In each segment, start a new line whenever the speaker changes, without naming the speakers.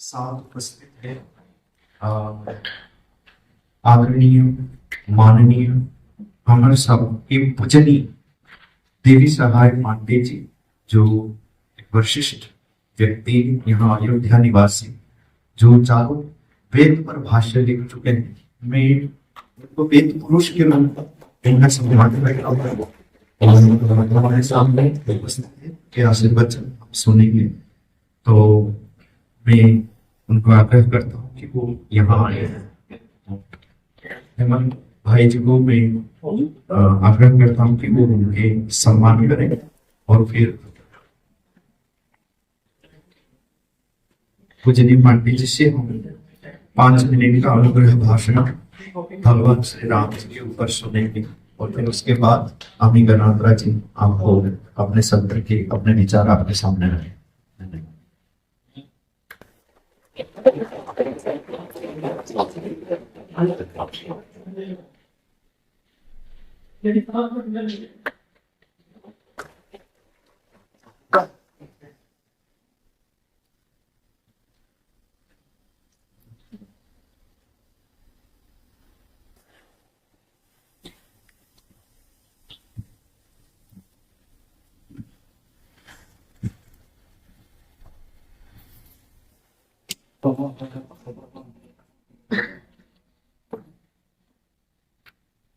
साथ उपस्थित है आदरणीय माननीय हमारे सबके पूजनीय देवी सहाय पांडे जी, जो एक वरिष्ठ व्यक्ति यहाँ अयोध्या निवासी, जो चारों वेद पर भाष्य लिख चुके हैं। मैं उनको वेद पुरुष के रूप में इनका सम्मान करता हूं और हमारे सामने उपस्थित है के आशीर्वचन हम सुनेंगे। तो मैं उनको आग्रह करता हूँ कि वो यहाँ आए। हेमंत भाई जी को मैं आग्रह करता हूँ कि वो उनके सम्मान करें और फिर पूजनीय पांडे जी से हम 5 मिनट का अनुग्रह भाषण भगवान श्री राम जी के ऊपर सुनेंगे और फिर उसके बाद अमी गणात्रा जी आपको अपने सत्र के अपने विचार आपके सामने रखें।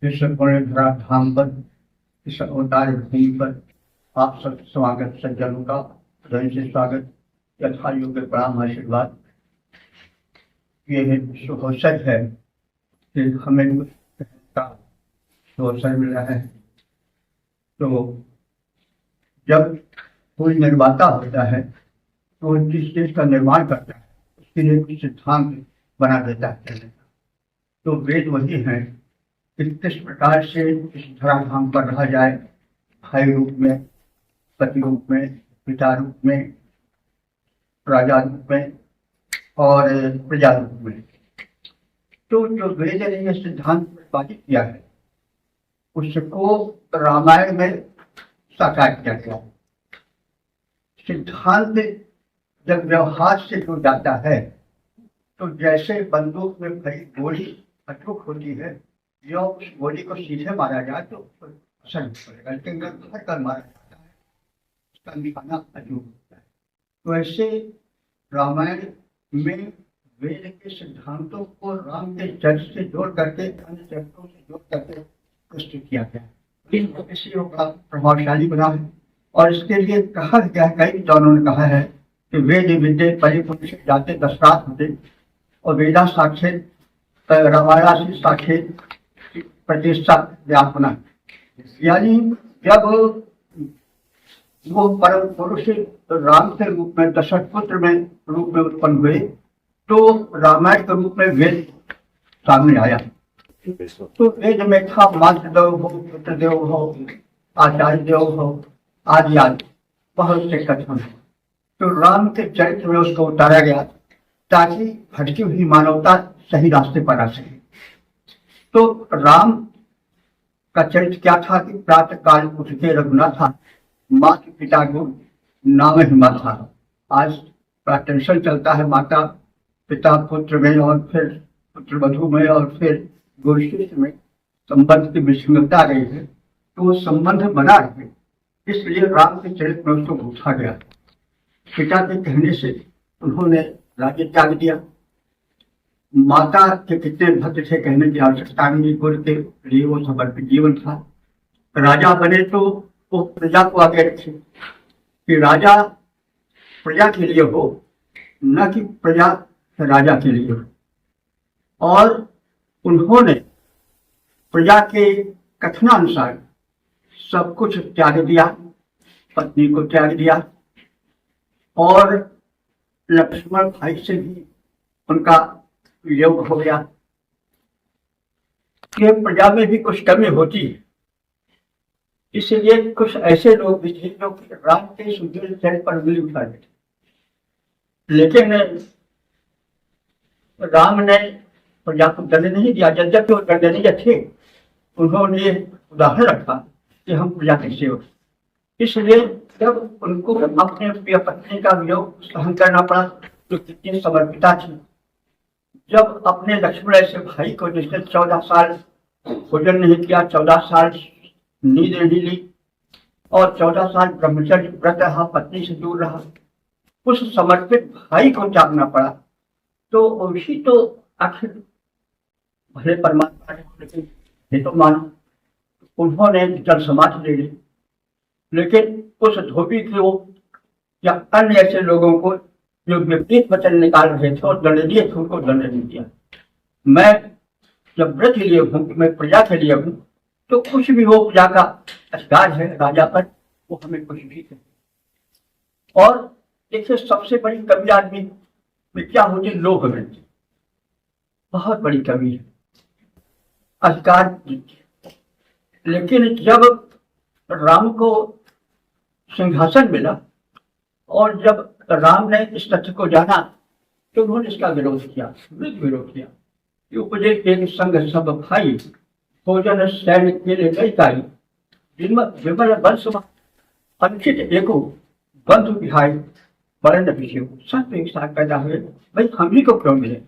इस पुण्यधरा धाम पर, इस अवतार भूमि पर आप सब स्वागत सज्जनों का हृदय से स्वागत, यथा योग्य प्रणाम आशीर्वाद। ये शुभोत्सव है कि हमें का शुभोत्सव मिला है। तो जब कोई निर्माता होता है तो जिस चीज का निर्माण करता है उसके लिए कुछ सिद्धांत बना देता है। तो वेद वही है कि किस प्रकार से इस धराधाम पर रहा जाए, भाई रूप में, पति रूप में, पिता रूप में, राजा रूप में और प्रजा रूप में। तो जो वेद ने यह सिद्धांत प्रतिपादित किया है उसको रामायण में साकार किया गया। सिद्धांत जब व्यवहार से जुड़ जाता है तो जैसे बंदूक में भरी गोली अटूट होती है, या उस गोली को सीधे मारा जाए तो असर नहीं पड़ेगा, लेकिन अगर भर कर मारा जाता है उसका निशाना अटूट होता है। तो ऐसे रामायण में वेद के सिद्धांतों को राम के चरित्र से जोड़ करके, अन्य चरित्रों से जोड़ करके प्रस्तुत किया गया। इन विषयों का प्रभावशाली बना है और इसके लिए कहा गया, कई विद्वानों ने कहा है कि वेद विद्य परिपूर्ण से जाते दशरात होते और वेदा साक्षित रामायण साक्षित प्रतिष्ठा व्यापना। यानी जब वो परम पुरुष राम के रूप में दशरथ पुत्र में रूप में उत्पन्न हुए तो रामायण के रूप में वेद सामने आया। तो वेद में था मातृ देव हो, पुत्र देव हो, आचार्य देव हो, आदि आदि बहुत से कथन है। तो राम के चरित्र में उसको उतारा गया ताकि भटकी हुई मानवता सही रास्ते पर आ सके। तो राम का चरित्र क्या था कि प्रातः काल उठ के रघुनाथा माता पिता को नाम हिमा था। आज का टेंशन चलता है माता पिता पुत्र में और फिर पुत्र वधु में और फिर गुरुशिष्य में संबंध की विसंगतता आ गई है, तो वो संबंध बना रहे इसलिए राम के चरित्र में उसको पूछा गया। पिता के कहने से उन्होंने राज्य त्याग दिया। माता के कितने भक्त थे कहने की आवश्यकता नहीं, गुरु के लिए वो समर्पित जीवन था। राजा बने तो वो प्रजा को आगे रखे कि राजा प्रजा के लिए हो, न कि प्रजा राजा के लिए हो। और उन्होंने प्रजा के कथनानुसार सब कुछ त्याग दिया, पत्नी को त्याग दिया और लक्ष्मण भाई से भी उनका वियोग हो गया कि प्रजा में भी कुछ कमी होती है। इसलिए कुछ ऐसे लोग भी थे जो राम के सुदृढ़ चरित्र पर उंगली उठा रहे थे, लेकिन राम ने प्रजा को दंड नहीं दिया। यद्यपि वो दंडनीय थे, उन्होंने उदाहरण रखा कि हम प्रजा के सेवक। इसलिए जब उनको अपने प्रिय पत्नी का वियोग सहन करना पड़ा तो कितनी समर्पिता थी। जब अपने लक्ष्मण ऐसे भाई को जिसने 14 साल भोजन नहीं किया, 14 साल नींद नहीं ली और 14 साल ब्रह्मचर्य व्रत रहा, पत्नी से दूर रहा, उस समर्पित भाई को त्यागना पड़ा। तो उसी तो आखिर भले परमात्मा ने, लेकिन ये तो मानो उन्होंने जल समाधि ले ली, लेकिन उस धोबी को या अन्य ऐसे लोगों को जो विपरीत वचन निकाल रहे थे और दंड दिए थे, उनको दंड नहीं दिया। मैं जब व्रत लिए हूँ, मैं प्रजा के लिए हूँ, तो कुछ भी हो प्रजा का अधिकार है राजा पर, वो हमें कुछ भी करे। और देखिए सबसे बड़ी कमी आदमी में क्या होती है? लोभ वृत्ति, बहुत बड़ी कमी है, अधिकार वृत्ति। लेकिन जब राम को सिंहासन मिला और जब राम ने इस तथ्य को जाना तो उन्होंने इसका विरोध किया, विरोध किया। उपजे एक संग सब भाई, भोजन सैन्य के लिए गई ताई, विमल वंश अनुचित एको बंधु विहाय वर्ण विषय। सब एक साथ पैदा हुए, भाई हम ही को क्यों मिले?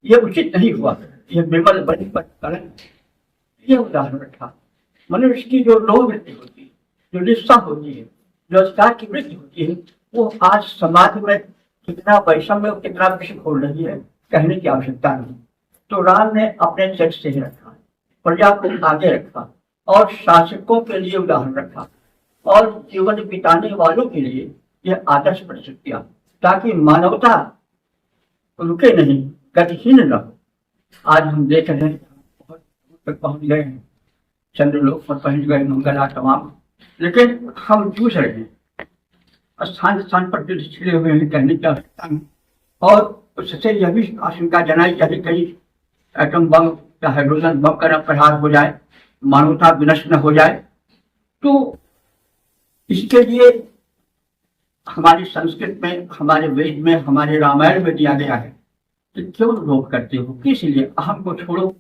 यह उचित नहीं हुआ। यह विमल वंश पर करण, यह उदाहरण रखा। मनुष्य की जो लोभ वृत्ति होती है, जो निष्ठा होती है, जो अधिकार की वृत्ति होती है, वो आज समाज में कितना वैषम्य, कितना विष खोल रही है, कहने की आवश्यकता नहीं। तो राम ने अपने चरित्र से ही रखा, प्रजा को आगे रखा और शासकों के लिए उदाहरण रखा और जीवन बिताने वालों के लिए यह आदर्श प्रस्तुत किया, ताकि मानवता रुके नहीं, गतिहीन न हो। आज हम देख रहे हैं बहुत दूर तक पहुंच गए हैं, चंद्रलोक पर पहुंच गए, मंगला तमाम, लेकिन हम जूझ रहे हैं, स्थान स्थान पर युद्ध छिड़े हुए हैं, कहने की आवश्यकता नहीं। और उससे यह भी आशंका जनाई जाती कहीं एटम बम या हाइड्रोजन बम का प्रहार हो जाए, मानवता विनष्ट न हो जाए। तो इसके लिए हमारी संस्कृत में, हमारे वेद में, हमारे रामायण में दिया गया है कि क्यों लोभ करते हो, किस लिए अहम को छोड़ो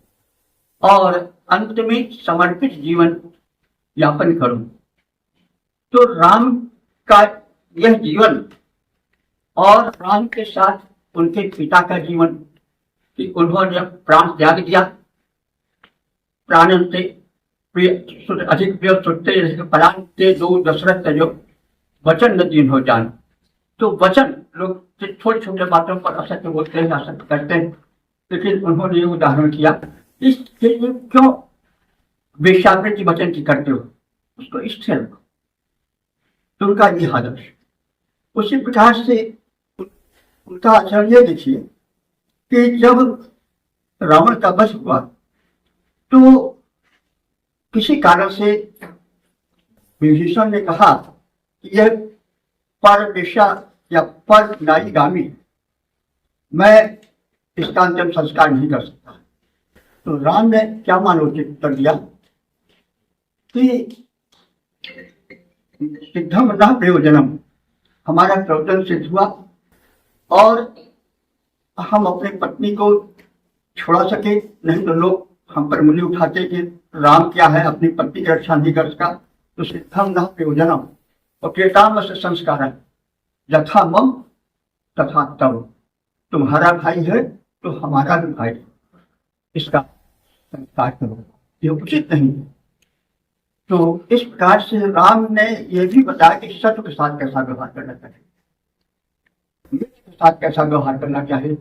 और अंत में समर्पित जीवन यापन करो। तो राम का यह जीवन और राम के साथ उनके पिता का जीवन कि उन्होंने प्राण त्याग दिया, प्राण से प्रिय अधिक प्रिय सुनते प्राण से दो दशरथ तजो वचन न दीन हो जान। तो वचन लोग छोटी छोटी बातों पर असत्य बोलते हैं, असत्य करते हैं, लेकिन उन्होंने ये उदाहरण किया, इसके लिए क्यों वेश्यावृत्ति वचन की करते हो, उसको स्थिर रखो। तो उनका ये आदर्श, उसी प्रकार से उनका आचरण ये देखिए कि जब रावण का वध हुआ तो किसी कारण से विभीषण ने कहा कि यह पर वेश्या या पर नारीगामी, मैं इसका अंतिम संस्कार नहीं कर सकता। तो राम ने क्या मानवोचित उत्तर दिया कि सिद्धम न प्रयोजनम, हमारा प्रयोजन सिद्ध हुआ और हम अपनी पत्नी को छोड़ा सके, नहीं तो लोग हम पर उंगली उठाते कि राम क्या है, अपनी पत्नी की रक्षा नहीं कर सका। तो सिद्धम न प्रयोजनम और प्रियताम से संस्कार है, यथा मम तथा तव, तुम्हारा भाई है तो हमारा भी भाई, इसका संस्कार करो, ये उचित नहीं है। तो इस प्रकार से राम ने यह भी बताया कि शत्रु के साथ कैसा व्यवहार करना चाहिए, मित्र के साथ कैसा व्यवहार करना चाहिए,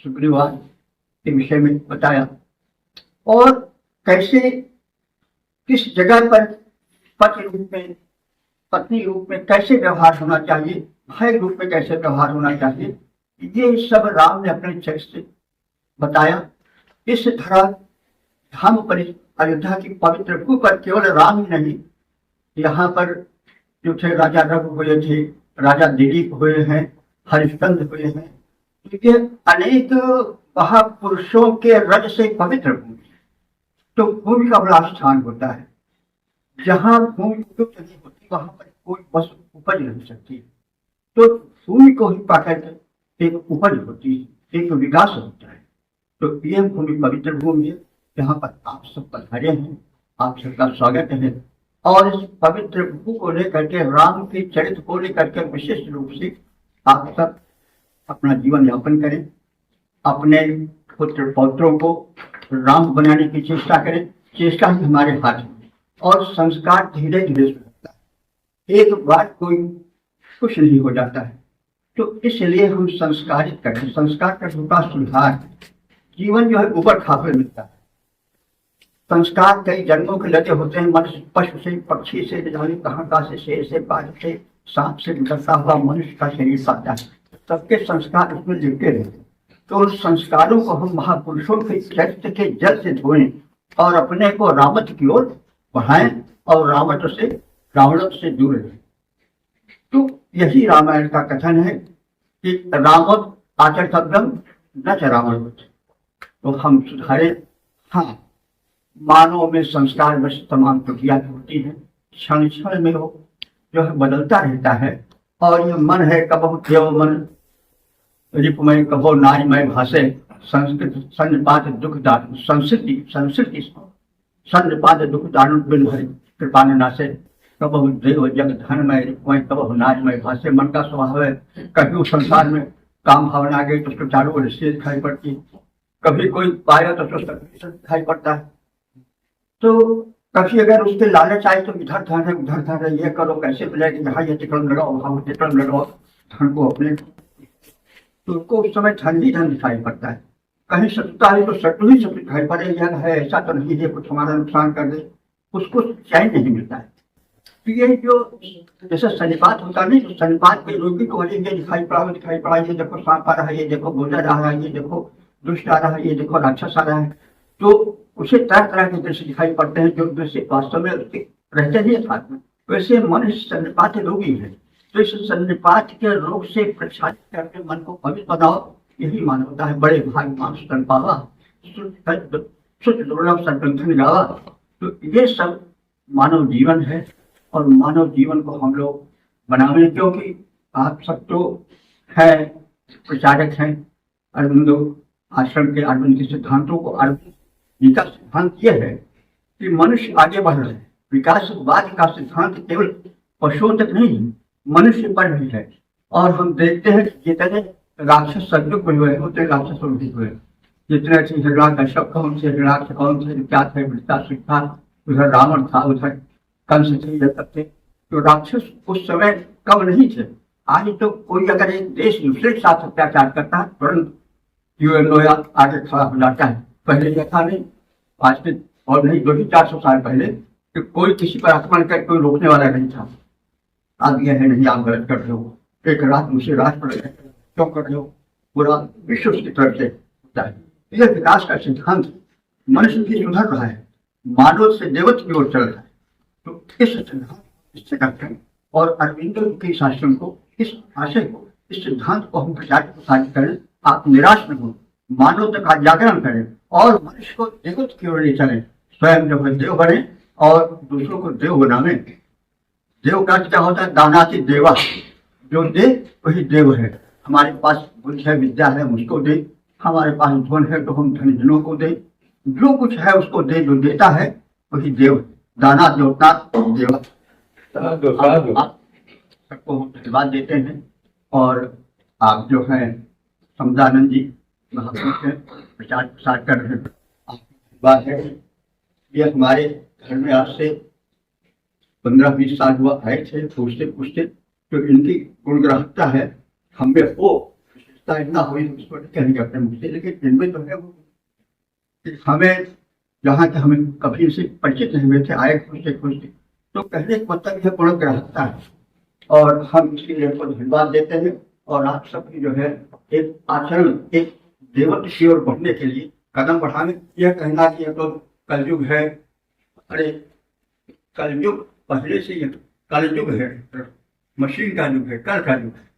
सुग्रीवाद के विषय में बताया, और कैसे किस जगह पर पति रूप में, पत्नी रूप में कैसे व्यवहार होना चाहिए, भाई रूप में कैसे व्यवहार होना चाहिए, ये सब राम ने अपने चरित्र से बताया। इस धरा धाम पर, अयोध्या की पवित्र भू पर केवल राम ही नहीं, यहाँ पर जो थे राजा रघु हुए थे, राजा दिलीप हुए हैं, हरिश्चंद्र हुए हैं, ये अनेक महापुरुषों के रज से पवित्र भूमि। तो भूमि का बड़ा स्थान होता है, जहाँ भूमि उपयुक्त नहीं होती वहां पर कोई वस्तु उपज नहीं सकती। तो भूमि को ही पाकर एक उपज होती है, एक विकास होता है। तो यह भूमि पवित्र भूमि है, यहाँ पर आप सब पधारे हैं, आप सबका स्वागत है। और इस पवित्र भू को लेकर के, राम के चरित्र को लेकर के विशेष रूप से आप सब अपना जीवन यापन करें, अपने पुत्र पौत्रों को राम बनाने की चेष्टा करें। चेष्टा ही हमारे हाथ में, और संस्कार धीरे धीरे सुधरता है, एक बार कोई कुछ नहीं हो जाता है। तो इसलिए हम संस्कारित करें। संस्कार का छोटा सुधार, जीवन जो है ऊपर खाकर मिलता है। संस्कार कई जन्मों के लगे होते हैं, मनुष्य पशु से, पक्षी से, जाने कहाँ से, शेर से, बाघ से, सांप से गुजरता हुआ मनुष्य का शरीर पाता है। सबके संस्कार उसमें लिपटे रहते हैं। तो उन संस्कारों को हम महापुरुषों के चरित्र के जल से धोएं और अपने को रामत्व की ओर बढ़ाएं और रावणत्व से दूर रहें। तो यही रामायण का कथन है कि रामवत आचर्तव्यम न च रावणवत। तो हम सुधारे। हाँ, मानव में संस्कार बस तमाम प्रक्रिया होती है, क्षण क्षण में वो जो है बदलता रहता है। और ये मन है कबहु देव मन रिपुमय, कबहु नारीमय भाषे, संस्कृत सन्निपात दुख दारुण, संस्कृति सन्निपात दुख दारुण बिन हरि कृपा नाशे, कबहु देव जग धनमय रिपुमय, कबहु नारीमय भाषे। मन का स्वभाव है, कभी उस संसार में काम भावना आ गई तो उसको चारों ओर से दिखाई पड़ती, कभी कोई पाया तो उसको दिखाई पड़ता है। तो कभी अगर उसके लालच आए तो इधर धन है उधर धन है, ये करो कैसे मिलेगी, यहाँ ये टिकट लगाओ वहाँ टिकट लगाओ, धन को अपने। तो उसको उस समय धन ही धन दिखाई पड़ता है। कहीं शत्रुता है तो शत्रु ही शत्रु दिखाई पड़े, यह है ऐसा तो नहीं है कुछ हमारा नुकसान कर दे, उसको चैन नहीं मिलता है। तो ये जो जैसे सन्निपात होता नहीं, तो सन्निपात के रोगी को ये दिखाई पड़ा, ये देखो सांप आ रहा है, ये देखो गोजर आ रहा है, ये देखो दुष्ट आ रहा है, ये देखो राक्षस आ रहा है। तो उसे तरह तरह के दृश्य दिखाई पड़ते हैं जो दृश्य वास्तव में रहते नहीं साथ में। वैसे मनुष्य सन्निपात रोगी है, तो इस सन्निपात के रोग से प्रक्षालित करके मन को पवित्र बनाओ, यही मानवता है। बड़े भाग मानुष तन पावा, सुच दुर्लभ संकंठन गावा। तो ये सब मानव जीवन है, और मानव जीवन को हम लोग बनावे, क्योंकि आप सब तो है प्रचारक हैं अरविंदो आश्रम के, अरविंद के सिद्धांतों को। अरविंद जी का सिद्धांत यह है कि मनुष्य आगे बढ़ रहे हैं। विकासवाद का सिद्धांत केवल पशुओं तक नहीं, मनुष्य पर भी है। और हम देखते हैं कि जितने राक्षस संयुक्त हुए उतने राक्षस भी हुए। जितने अच्छे झगड़ा का शब्द कौन से क्या थे, वृत्तासुर था, उधर रावण था, उधर कंस थे, ये सब थे। तो राक्षस उस समय कम नहीं थे। आज तो कोई अगर एक देश दूसरे के साथ अत्याचार करता है तुरंत यूएनओ आगे खड़ा हो जाता है। पहले यह था नहीं, आज के और नहीं 200-400 साल पहले कि कोई किसी पर आक्रमण कर कोई रोकने वाला नहीं था। आज यह है नहीं, आप गलत कर रहे हो, एक रात दूसरे रात पर क्यों कर रहे हो, पूरा विश्व की तरफ से होता है। यह विकास का सिद्धांत मनुष्य भी सुधर रहा है, मानव से देवत्व की ओर चल रहा है। तो इस सिद्धांत और अरविंदो के शास्त्रों को, इस आशय को, इस सिद्धांत को हम प्रचारित करें। आप निराश न हो, मानवता का जागरण करें और मनुष्य को देवत्व की ओर ले चलें। स्वयं जो है देव बने और दूसरों को देव बनावे। देव का क्या होता है, दानाति देवा, जो दे वही देव है। हमारे पास बुद्धि है, विद्या है, मुझको दे। हमारे पास धन है तो हम धनजनों को दे। जो कुछ है उसको दे, जो देता है वही देव। दाना देवता देवा। आप सबको धन्यवाद देते हैं। और आप जो है समदानंद जी महापुरुष है, प्रचार प्रसार कर रहे हैं, आपकी बात है। ये हमारे घर में आज से 15-20 साल हुआ आए थे, पूछते तो इनकी गुणग्राहकता है, हमें वो विशेषता इतना हुई उसको कहेंगे अपने मुझ से, लेकिन इनमें तो है वो हमें जहाँ के हमें कभी इनसे परिचित नहीं हुए थे, आए खुशते तो कहने का मतलब यह गुणग्राहकता है। और हम इसके लिए उनको धन्यवाद देते हैं। और आप सबकी जो है एक आचरण, एक देवत्व की ओर बढ़ने के लिए कदम बढ़ाने। यह कहना कि यह तो कलयुग है, अरे कलयुग पहले से यह कलयुग है, मशीन का युग है, कल का युग है,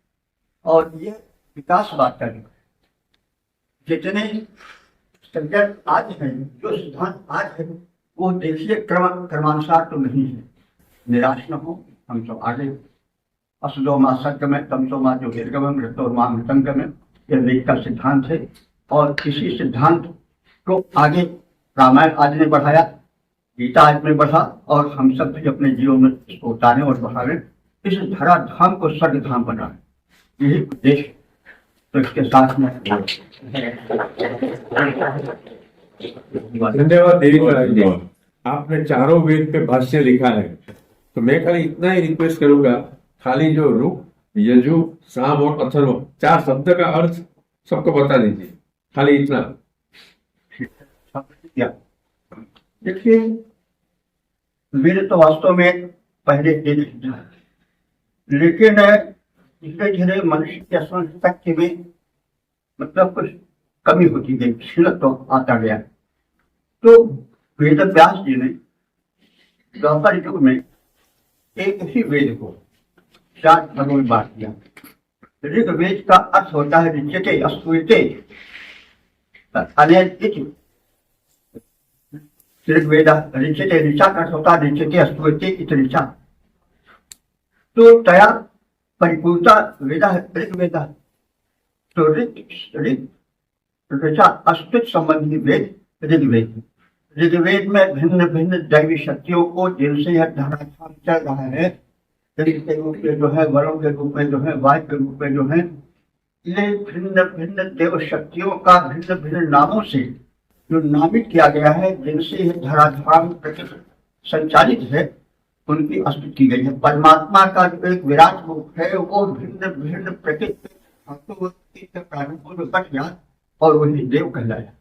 और यह विकासवाद का युग है। जितने सब्जेक्ट आज है, जो सिद्धांत आज है, वो देखिए क्रमानुसार तो नहीं है। निराश न हो, हम सब आगे। असदो मां सत्यमय तमसो मां ज्योतिर्गमय मृत्योर्मा मां मृतंगमय, यह वेद का सिद्धांत है। और इसी सिद्धांत को आगे रामायण आदि ने बढ़ाया, गीता आदि में बढ़ा, और हम सब भी अपने जीवन में इसको उतारें और बढ़ावें। इस धरा धाम को स्वर्ग धाम बनाएं, यही उद्देश्य। तो इसके साथ में
धन्यवाद देवी महाराज जी। आपने चारों वेद पे भाष्य लिखा है, तो मैं खाली इतना ही रिक्वेस्ट करूंगा, खाली जो ऋक, यजु, साम और अथर्व 4 शब्द का अर्थ सबको बता दीजिए, खाली इतना।
देखिए, वेद तो वास्तव में पहले एक था, लेकिन धीरे धीरे मनुष्य के संस्कृति में मतलब कुछ कमी होती गई, छिलक तो आता गया। तो वेद व्यास जी ने द्वापर युग में एक ही वेद को 4 भागों में बांट दिया। ऋग्वेद का अर्थ होता है ऋचते अस्तुते अनेक। ऋग्वेद ऋचते, ऋचा का अर्थ होता है ऋचते अस्तुते इत ऋचा। तो तया परिपूर्णता वेदा है ऋग्वेद। तो ऋग ऋचा अस्तुत संबंधी वेद ऋग्वेद। ऋग्वेद में भिन्न भिन्न दैवी शक्तियों को, जिनसे यह धराधाम चल रहा है, के रूप में जो है, वरों के रूप में जो है, वायु के रूप में जो है, ये भिन्न भिन्न देव शक्तियों का भिन्न भिन्न नामों से जो नामित किया गया है, जिनसे यह धराधाम संचालित है, उनकी स्तुति की गई है। परमात्मा का जो एक विराट रूप है, वो भिन्न भिन्न प्रकृति प्राणों को जो कट गया और वही देव कहलाया।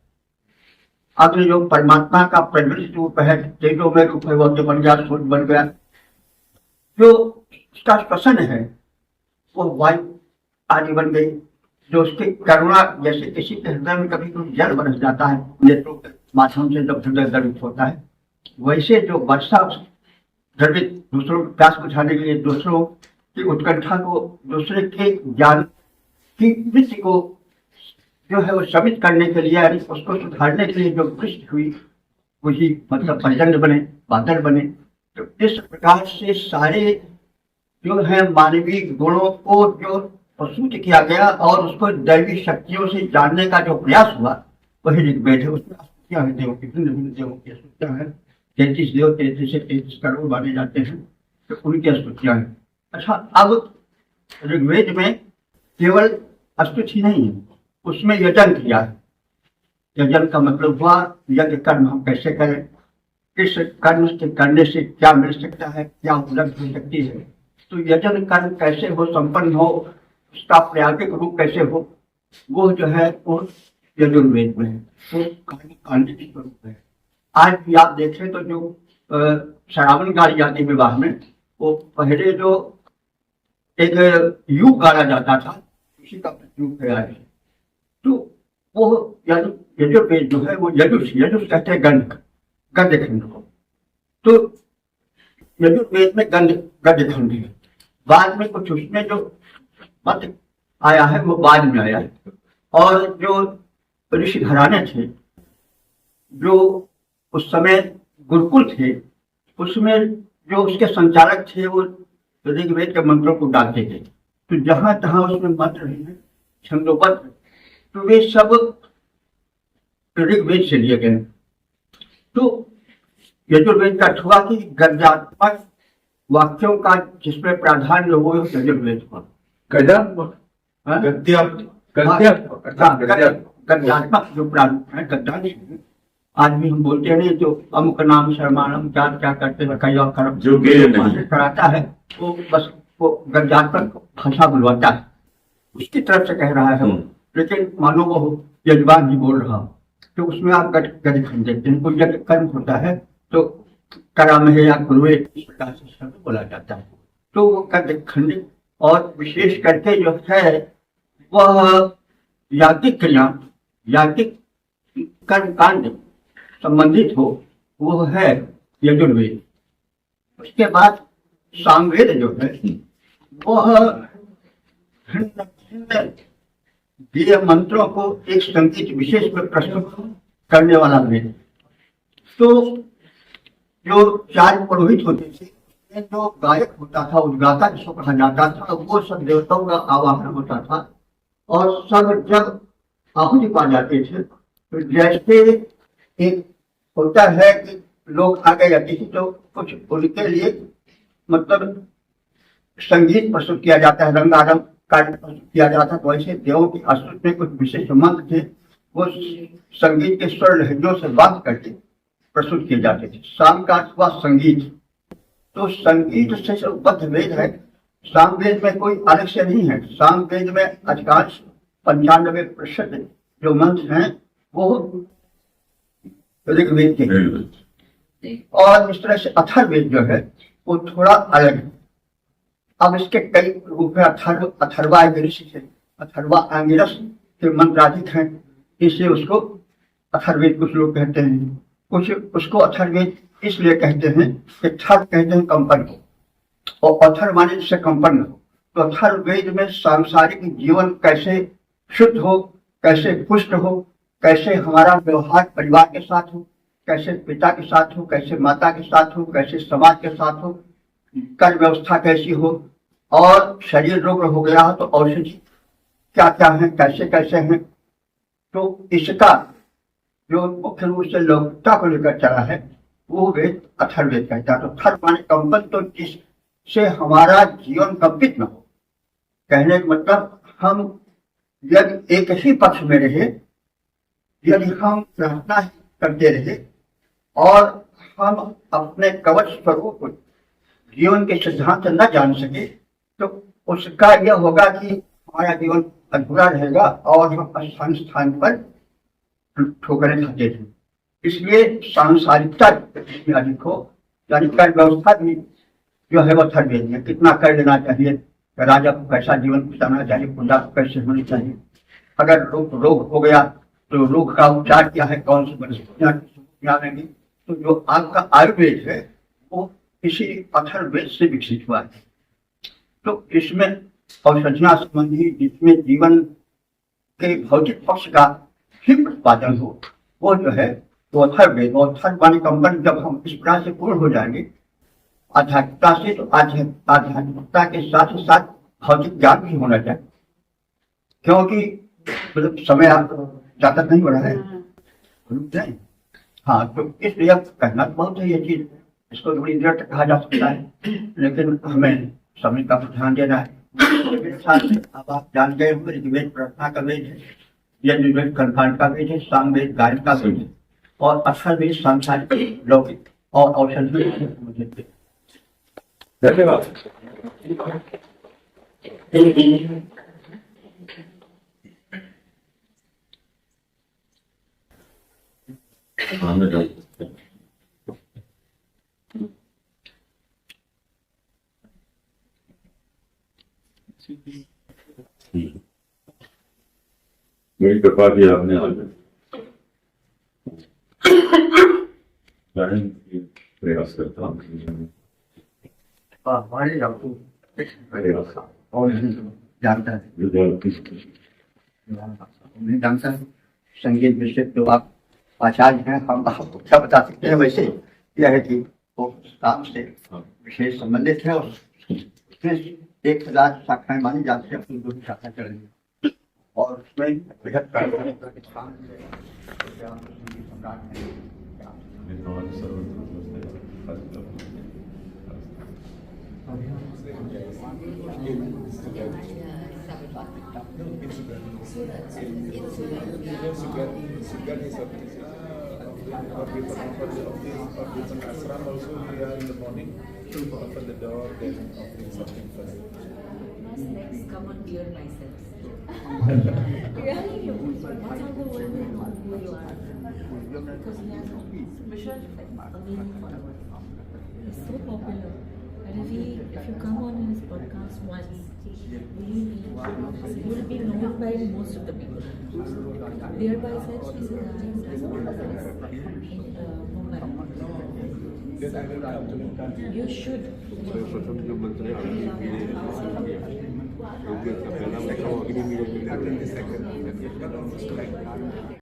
अगले जो परमात्मा का प्रज्वलित रूप है, तेजो में रूप है, वो तो बन गया, सूर्य बन गया। जो उसका श्वसन है वो वायु आदि बन गई। जो उसकी करुणा, जैसे किसी के हृदय में कभी कोई जल बरस जाता है नेत्रों के माध्यम से जब हृदय गर्वित होता है, वैसे जो वर्षा गर्वित दूसरों की प्यास बुझाने के लिए, दूसरों की उत्कंठा को, दूसरे के ज्ञान की वृत्ति को जो है वो शमित करने के लिए, उसको सुधारने के लिए जो वृष्टि हुई, वही मतलब पर्जन्य बने, बादल बने। तो इस प्रकार से सारे जो है मानवीय गुणों को जो प्रस्तुत किया गया और उसको दैवी शक्तियों से जानने का जो प्रयास हुआ, वही ऋग्वेद है। उसमें स्तुतियां हैं देवों की, भिन्न भिन्न देवों की स्तुतियां हैं। 33 देव 33 से 33 करोड़ माने जाते हैं, तो उनकी स्तुतियां हैं। अच्छा, अब ऋग्वेद में केवल स्तुति नहीं है, उसमें यजन किया है। यजन का मतलब हुआ यज्ञ कर्म हम कैसे करें, किस कर्म के करने से क्या मिल सकता है, क्या उपलब्धि हो सकती है। तो यजन कर्म कैसे हो, संपन्न हो, उसका प्रायोगिक रूप कैसे हो, वो जो है वो यजुर्वेद में है। तो कांडिक स्वरूप है। आज भी आप देखें तो जो श्रावण गाड़ी जाती विवाह में, वो पहले जो एक युग गाड़ा जाता था, उसी का प्रयोग किया है। तो वो यजुर्वेद जो है वो यजुष कहते हैं गद्य खंड को। तो यजुर्वेद में गद्य खंड है। बाद में कुछ उसमें जो मत आया है वो बाद में आया है। और जो ऋषि घराने थे, जो उस समय गुरुकुल थे, उसमें जो उसके संचालक थे, वो ऋग्वेद के मंत्रों को डालते थे। तो जहां तहां उसमें मंत्र है, छंदोबद्ध, तो वे सब ऋग्वेद से लिए गए। तो यजुर्वेद का हुआ कि गद्यात्मक वाक्यों का जिसमें प्राधान्य हो यजुर्वेद को गद्यात्मक जो प्रारूप है, गद्यांश। आज भी हम बोलते हैं जो अमुक नाम शर्मानम क्या क्या करते हैं, कई और कर्म जो कराता है, वो बस वो गद्यात्मक भाषा बुलवाता है, उसकी तरफ से कह रहा है वो। लेकिन मानो वो यजमान जी बोल रहा, तो उसमें आप गद्य खंड देते हैं। कोई यज्ञ कर्म होता है तो कराम है या गुरुए, इस प्रकार से शब्द बोला जाता है। तो वो गद्य खंड, और विशेष करके जो है वह याज्ञिक क्रिया, याज्ञिक कर्म कांड संबंधित हो, वो है यजुर्वेद। उसके बाद सामवेद जो है वह भिन्न भिन्न दिव्य मंत्रों को एक संगीत विशेष में प्रस्तुत करने वाला वेद। तो जो 4 पुरोहित होते थे, जो गायक होता था, उद्गाता जिसको कहा जाता था, वो सब देवताओं का आवाहन होता था। और सब जब आहुति पा जाते थे, तो जैसे एक होता है कि लोग आगे जाते थे, तो कुछ उनके लिए मतलब संगीत प्रस्तुत किया जाता है, रंगारंग कार्य किया जाता था, वैसे देवों की स्तुति में कुछ विशेष मंत्र थे, वो संगीत के स्वर लहजों से बात करके प्रस्तुत किए जाते थे। शाम का अथवा संगीत, तो संगीत से संबद्ध वेद है। साम वेद में कोई आलस्य नहीं है। साम वेद में अधिकांश 95% जो मंत्र हैं वो ऋग्वेद के हैं। और इस तरह से अथर्ववेद जो है वो थोड़ा अलग है। अब इसके कई रूप है। अथर्वा ऋषि से अथर्वा आंगिरस के मंत्राधिक हैं, इसलिए उसको अथर्ववेद कुछ लोग कहते हैं। कुछ उसको अथर्ववेद इसलिए कहते हैं कि थर्व कहते हैं कंपन को, और अथर माने जिससे कंपन हो। तो अथर्ववेद में सांसारिक जीवन कैसे शुद्ध हो, कैसे पुष्ट हो, कैसे हमारा व्यवहार परिवार के साथ हो, कैसे पिता के साथ हो, कैसे माता के साथ हो, कैसे समाज के साथ हो, कर व्यवस्था कैसी हो, और शरीर रोग हो गया हो तो औषधि क्या क्या है, कैसे कैसे हैं। तो इसका जो मुख्य रूप से लौकिकता को लेकर चला है वो वेद अथर्ववेद कहता है। तो थर्व माने कंपन, तो जिससे हमारा जीवन कंपित न हो। कहने का मतलब हम यदि एक ही पक्ष में रहे, यदि हम प्रार्थना करते रहे और हम अपने कवच स्वरूप जीवन के सिद्धांत न जान सके, तो उसका यह होगा कि हमारा जीवन अधूरा रहेगा और हम स्थान स्थान पर ठोकरें खाते थे। इसलिए सांसारिकता में अधिक हो, यानी कर व्यवस्था भी जो है वो अथर्ववेद में कितना कर लेना चाहिए, राजा को कैसा जीवन बिताना चाहिए, प्रजा को कैसे होनी चाहिए, अगर रोग हो गया तो रोग का उपचार क्या है, कौन सी वनस्पतियां लेंगी। तो जो आपका आयुर्वेद है वो इसी अथर्ववेद से विकसित हुआ है। तो इसमें औषधियां संबंधी जिसमें जीवन के भौतिक पक्ष का ही प्रतिपादन हो वो जो है तो अथर्ववेद। और अथर्व कंपन जब हम इस प्रकार से पूर्ण हो जाएंगे आध्यात्मिकता से, तो आध्यात्मिकता के साथ ही साथ भौतिक ज्ञान भी होना चाहिए, क्योंकि मतलब समय आप ज्यादा नहीं हो रहा है। हाँ, तो इसलिए कहना बहुत है ये चीज, इसको थोड़ी देर तक कहा जा सकता है, लेकिन हमें समय का ध्यान देना है। अब आप जान गए होंगे ऋग्वेद प्रार्थना का वेद है, यजुर्वेद कर्मकांड का वेद है, सामवेद गायन का वेद है, और अथर्ववेद सांसारिक लौकिक और औषधि।
धन्यवाद।
मेरी कृपा की आपने आज प्रयास करता हूँ
हमारे और जानता है नहीं जानता है संगीत विषय, तो आप आचार्य हैं, हम आपको क्या बता सकते हैं। वैसे यह है कि वो काम से विशेष संबंधित है और उसमें 1000 शाखाएं मानी जाती है, अपनी 2 शाखा चलेंगे और उसमें बृहद
ashram also we are in the morning to open the door, then offering something for them.
Next, come on, dear myself. Really, that's how the world will know who you are. Because he has a special effect, a meaning for the world. He's so popular. And if you come on his podcast once, you will be known by most of the people. Dear myself is a guy who does podcasts in Mumbai.
Then I will come to
You should.
प्रथम जो मंत्र है
the second.